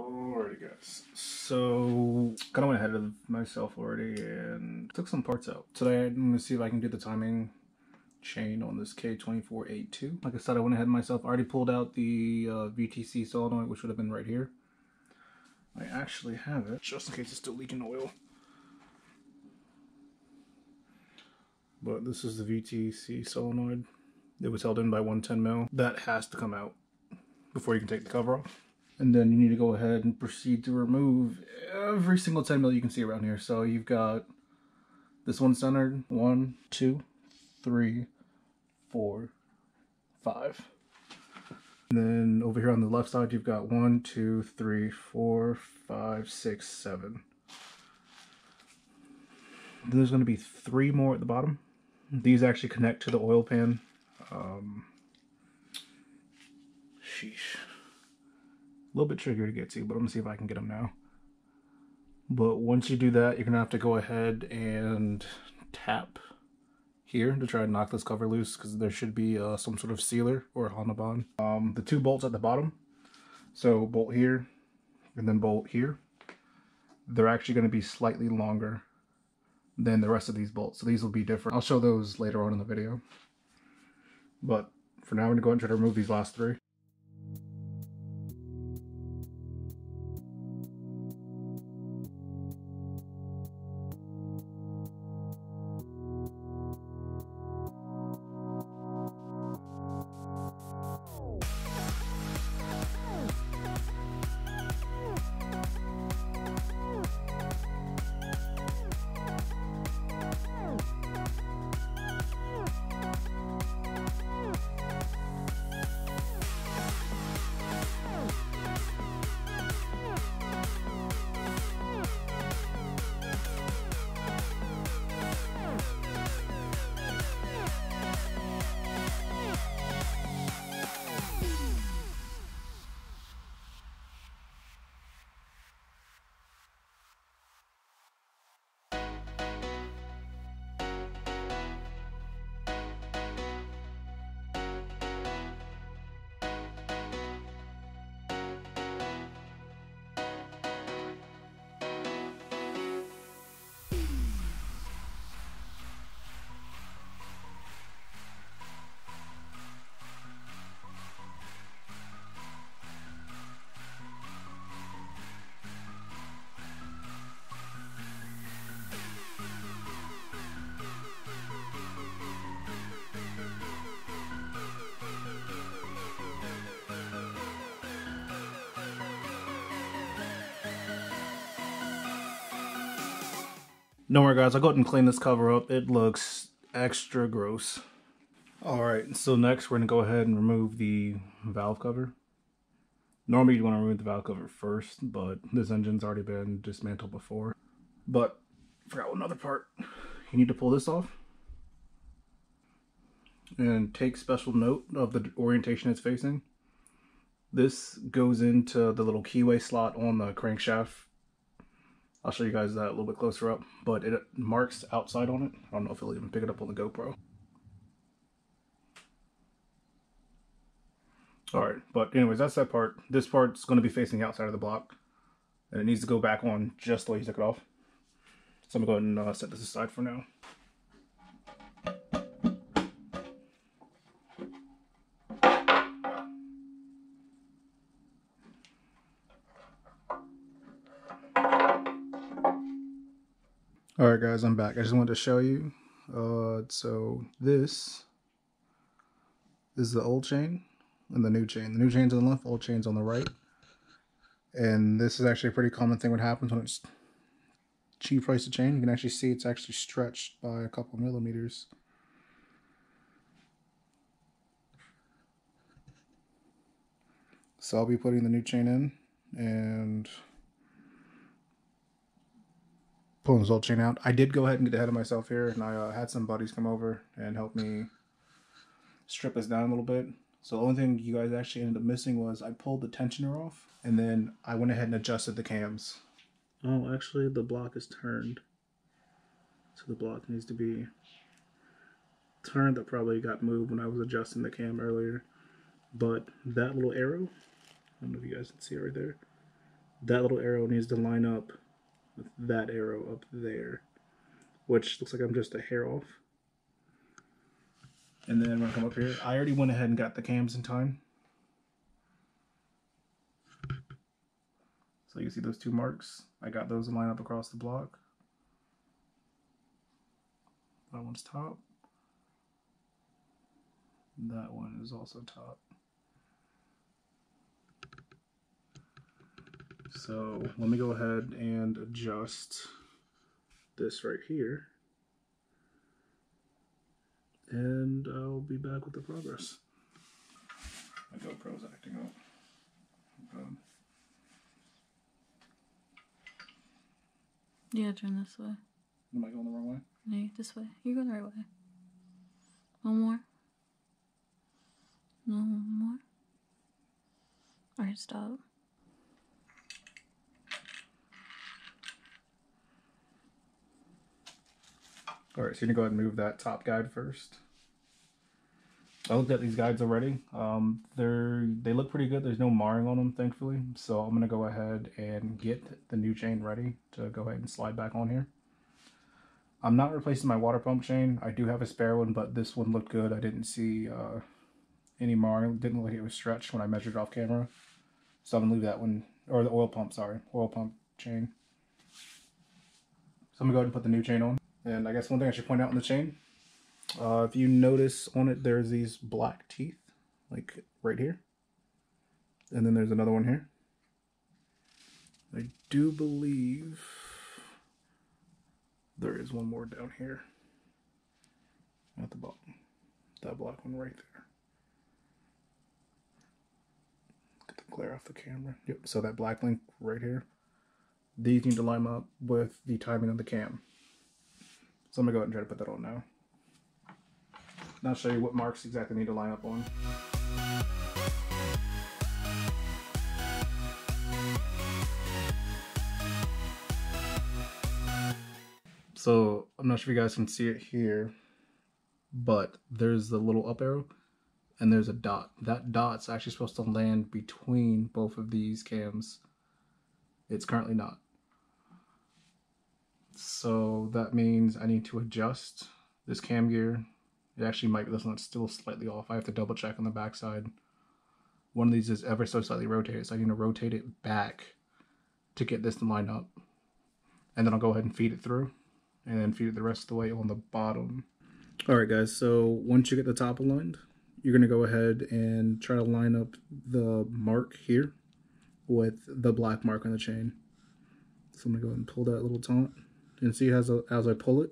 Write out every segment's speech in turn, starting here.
Alrighty guys, so kind of went ahead of myself already and took some parts out. Today I'm going to see if I can do the timing chain on this K2482. Like I said, I went ahead myself. I already pulled out the VTC solenoid, which would have been right here. I actually have it, just in case it's still leaking oil. But this is the VTC solenoid. It was held in by 110 mil. That has to come out before you can take the cover off. And then you need to go ahead and proceed to remove every single 10 mil you can see around here. So you've got this one centered, 1, 2, 3, 4, 5. And then over here on the left side, you've got 1, 2, 3, 4, 5, 6, 7. Then there's going to be 3 more at the bottom. These actually connect to the oil pan. Sheesh. A little bit trickier to get to, but I'm going to see if I can get them now. But once you do that, you're going to have to go ahead and tap here to try to knock this cover loose, because there should be some sort of sealer or Hanabon. The 2 bolts at the bottom, so bolt here and then bolt here, they're actually going to be slightly longer than the rest of these bolts, so these will be different. I'll show those later on in the video. But for now, I'm going to go ahead and try to remove these last 3. Don't worry guys, I'll go ahead and clean this cover up. It looks extra gross. Alright, so next we're going to go ahead and remove the valve cover. Normally you want to remove the valve cover first, but this engine's already been dismantled before. But, forgot another part. You need to pull this off. And take special note of the orientation it's facing. This goes into the little keyway slot on the crankshaft. I'll show you guys that a little bit closer up, but it marks outside on it. I don't know if it'll even pick it up on the GoPro. Alright, but anyways, that's that part. This part's going to be facing outside of the block, and it needs to go back on just the way you took it off. So I'm going to go ahead and set this aside for now. Alright guys, I'm back. I just wanted to show you. So this is the old chain and the new chain. The new chain's on the left, old chain's on the right. And this is actually a pretty common thing what happens when it's cheap price of chain. You can actually see it's actually stretched by a couple millimeters. So I'll be putting the new chain in and pulling this old chain out. I did go ahead and get ahead of myself here, and I had some buddies come over and help me strip this down a little bit. So the only thing you guys actually ended up missing was I pulled the tensioner off, and then I went ahead and adjusted the cams. Oh, actually the block is turned. So the block needs to be turned. That probably got moved when I was adjusting the cam earlier. But that little arrow, I don't know if you guys can see it right there, that little arrow needs to line up with that arrow up there, which looks like I'm just a hair off. And then when I come up here, I already went ahead and got the cams in time. So you see those two marks? I got those to line up across the block. That one's top. That one is also top. So let me go ahead and adjust this right here. And I'll be back with the progress. My GoPro's acting up. Yeah, turn this way. Am I going the wrong way? No, this way. You're going the right way. One more. No, one more. Alright, stop. Alright, so you're gonna go ahead and move that top guide first. I looked at these guides already. They look pretty good. There's no marring on them, thankfully. So I'm gonna go ahead and get the new chain ready to go ahead and slide back on here. I'm not replacing my water pump chain. I do have a spare one, but this one looked good. I didn't see any marring. Didn't look like it was stretched when I measured off camera. So I'm gonna leave that one, or the oil pump, sorry, oil pump chain. So I'm gonna go ahead and put the new chain on. And I guess one thing I should point out on the chain, if you notice on it, there's these black teeth, like right here. And then there's another one here. I do believe there is one more down here at the bottom. That black one right there. Get the glare off the camera. Yep, so that black link right here. These need to line up with the timing of the cam. So I'm gonna go ahead and try to put that on now. And I'll show you what marks exactly need to line up on. So I'm not sure if you guys can see it here, but there's the little up arrow and there's a dot. That dot's actually supposed to land between both of these cams. It's currently not. So that means I need to adjust this cam gear. It actually might be, this one's still slightly off. I have to double check on the back side. One of these is ever so slightly rotated, so I need to rotate it back to get this to line up. And then I'll go ahead and feed it through, and then feed it the rest of the way on the bottom. Alright guys, so once you get the top aligned, you're going to go ahead and try to line up the mark here with the black mark on the chain. So I'm going to go ahead and pull that little taunt. And see as I pull it,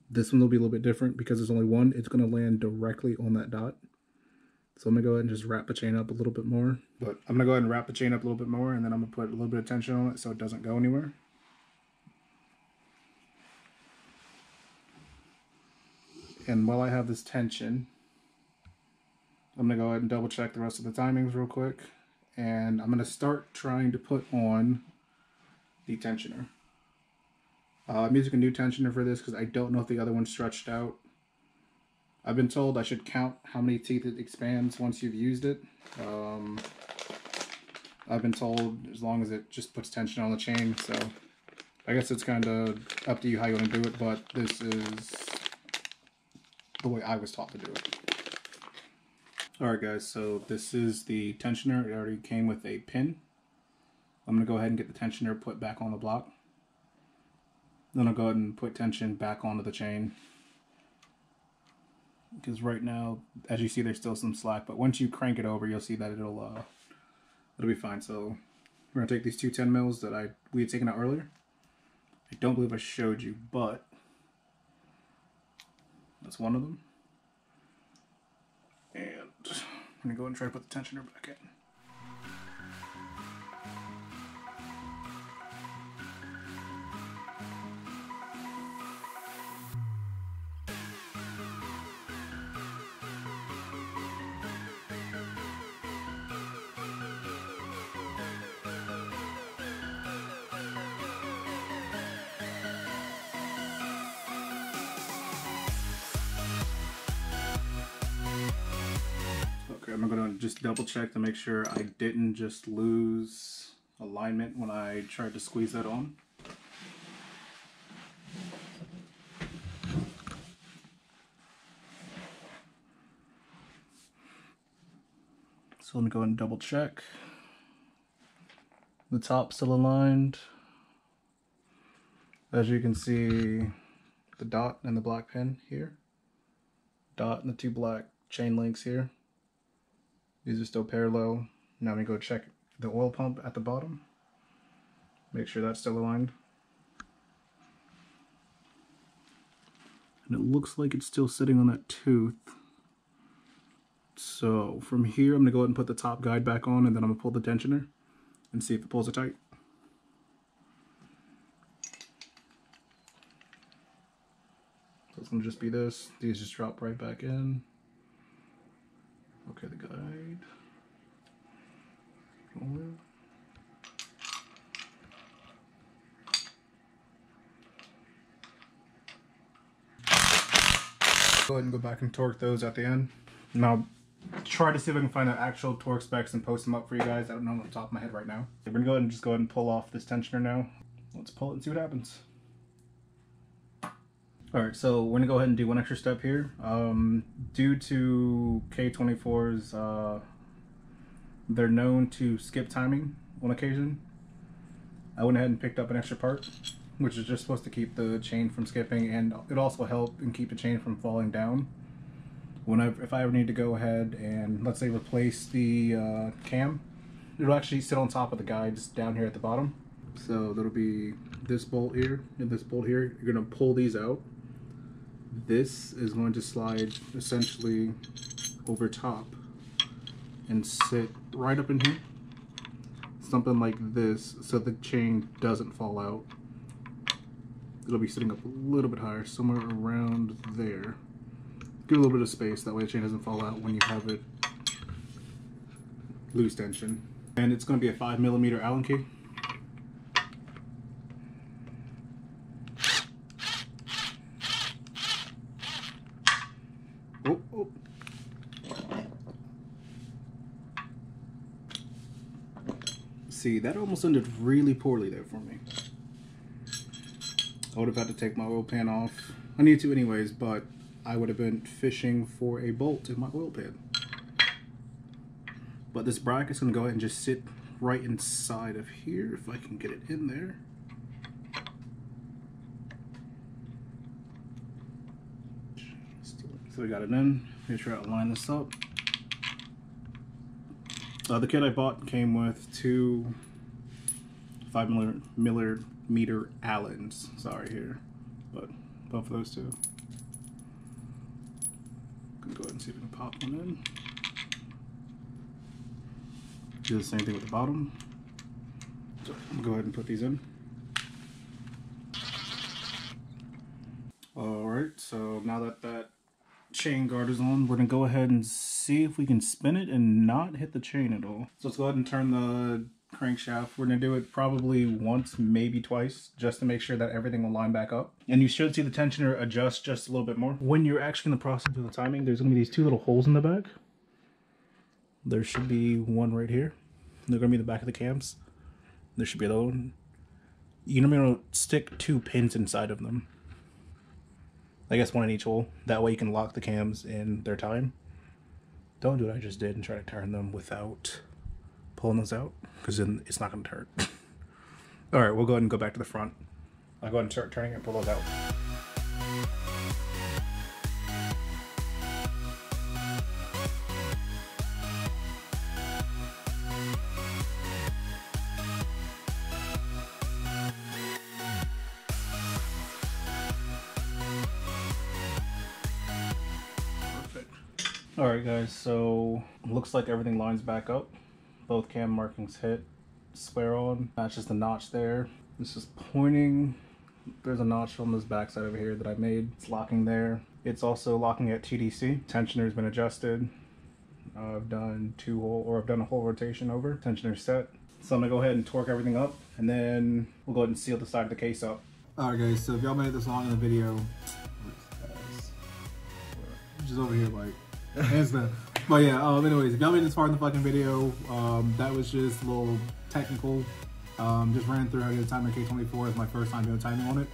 this one will be a little bit different because there's only one. It's going to land directly on that dot. So I'm going to go ahead and just wrap the chain up a little bit more. But I'm going to go ahead and wrap the chain up a little bit more, and then I'm going to put a little bit of tension on it so it doesn't go anywhere. And while I have this tension, I'm going to go ahead and double check the rest of the timings real quick. And I'm going to start trying to put on the tensioner. I'm using a new tensioner for this because I don't know if the other one's stretched out. I've been told I should count how many teeth it expands once you've used it. I've been told as long as it just puts tension on the chain, so I guess it's kind of up to you how you want to do it, but this is the way I was taught to do it. Alright guys, so this is the tensioner. It already came with a pin. I'm going to go ahead and get the tensioner put back on the block. Then I'll go ahead and put tension back onto the chain. Because right now, as you see, there's still some slack, but once you crank it over, you'll see that it'll be fine. So we're going to take these two 10 mils that we had taken out earlier. I don't believe I showed you, but that's one of them. And I'm going to go ahead and try to put the tensioner back in. I'm going to just double check to make sure I didn't just lose alignment when I tried to squeeze that on. So let me go ahead and double check. The top's still aligned. As you can see, the dot and the black pin here. Dot and the two black chain links here. These are still parallel. Now we go check the oil pump at the bottom. Make sure that's still aligned. And it looks like it's still sitting on that tooth. So from here, I'm gonna go ahead and put the top guide back on, and then I'm gonna pull the tensioner and see if it pulls it tight. So it's gonna just be this. These just drop right back in. Okay, the guide. Go ahead and go back and torque those at the end. Now, try to see if I can find the actual torque specs and post them up for you guys. I don't know off the top of my head right now. We're gonna go ahead and pull off this tensioner now. Let's pull it and see what happens. Alright, so we're gonna go ahead and do one extra step here. Due to K24s, they're known to skip timing on occasion. I went ahead and picked up an extra part, which is just supposed to keep the chain from skipping, and it also help and keep the chain from falling down. If I ever need to go ahead and, let's say, replace the cam, it'll actually sit on top of the guides down here at the bottom. So that'll be this bolt here and this bolt here. You're gonna pull these out. This is going to slide essentially over top and sit right up in here. Something like this, so the chain doesn't fall out. It'll be sitting up a little bit higher, somewhere around there. Give a little bit of space, that way the chain doesn't fall out when you have it loose tension. And it's going to be a 5mm Allen key. Oh, oh. See, that almost ended really poorly there for me. I would have had to take my oil pan off. I need to anyways, but I would have been fishing for a bolt in my oil pan. But this bracket's gonna go ahead and just sit right inside of here, if I can get it in there. So we got it in. Make sure I line this up. The kit I bought came with two 5mm Allens. Sorry here, but both of those two. Gonna go ahead and see if we can pop one in. Do the same thing with the bottom. So I'm gonna go ahead and put these in. Alright, so now that that chain guard is on, we're gonna go ahead and see if we can spin it and not hit the chain at all. So let's go ahead and turn the crankshaft. We're gonna do it probably once, maybe twice, just to make sure that everything will line back up. And you should see the tensioner adjust just a little bit more. When you're actually in the process of the timing, there's gonna be these two little holes in the back. There should be one right here. They're gonna be the back of the cams. There should be another one. You're gonna stick two pins inside of them. I guess one in each hole. That way you can lock the cams in their time. Don't do what I just did and try to turn them without pulling those out, because then it's not going to turn. Alright, we'll go ahead and go back to the front. I'll go ahead and start turning it and pull those out. Alright guys, so looks like everything lines back up. Both cam markings hit square on. That's just a notch there. This is pointing. There's a notch on this backside over here that I made. It's locking there. It's also locking at TDC. Tensioner's been adjusted. I've done a whole rotation over. Tensioner's set. So I'm gonna go ahead and torque everything up, and then we'll go ahead and seal the side of the case up. Alright guys, so if y'all made it this long in the video, just over here like hands down. But yeah, anyways, if y'all made this far in the fucking video, that was just a little technical. Just ran through how to get a timer K24. It's my first time doing timing on it.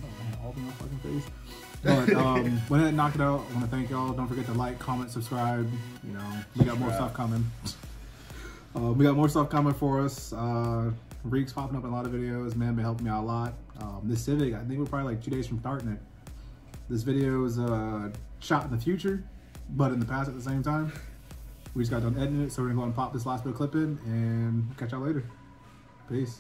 Oh man, all in my fucking face. But went ahead and knocked it out. I want to thank y'all. Don't forget to like, comment, subscribe. You know, we got more stuff coming. We got more stuff coming for us. Reek's popping up in a lot of videos. Man, been helping me out a lot. This Civic, I think we're probably like 2 days from starting it. This video is shot in the future, but in the past at the same time. We just got done editing it, so we're gonna go and pop this last bit of clip in and catch y'all later. Peace.